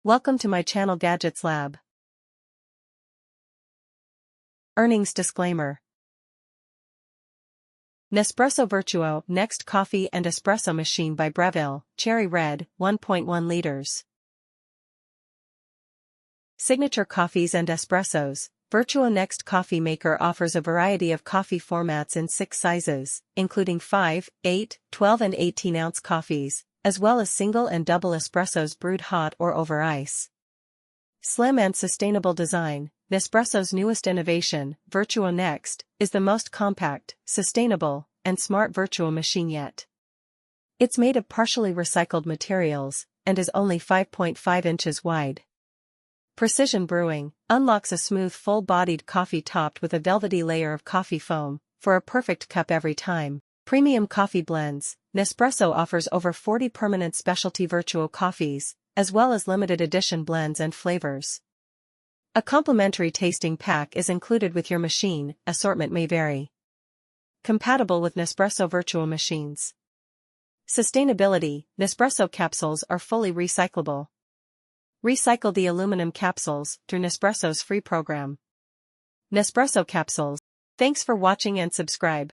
Welcome to my channel Gadgets Lab. Earnings disclaimer. Nespresso Vertuo Next Coffee and Espresso Machine by Breville, Cherry Red, 1.1 liters. Signature coffees and espressos. Vertuo Next Coffee Maker offers a variety of coffee formats in 6 sizes, including 5, 8, 12 and 18-ounce coffees, as well as single and double espressos brewed hot or over ice. Slim and sustainable design. Nespresso's newest innovation, Vertuo Next, is the most compact, sustainable, and smart Vertuo machine yet. It's made of partially recycled materials, and is only 5.5 inches wide. Precision brewing unlocks a smooth full-bodied coffee topped with a velvety layer of coffee foam, for a perfect cup every time. Premium coffee blends. Nespresso offers over 40 permanent specialty Vertuo coffees, as well as limited edition blends and flavors. A complimentary tasting pack is included with your machine, assortment may vary. Compatible with Nespresso Vertuo machines. Sustainability. Nespresso capsules are fully recyclable. Recycle the aluminum capsules through Nespresso's free program. Nespresso capsules. Thanks for watching and subscribe.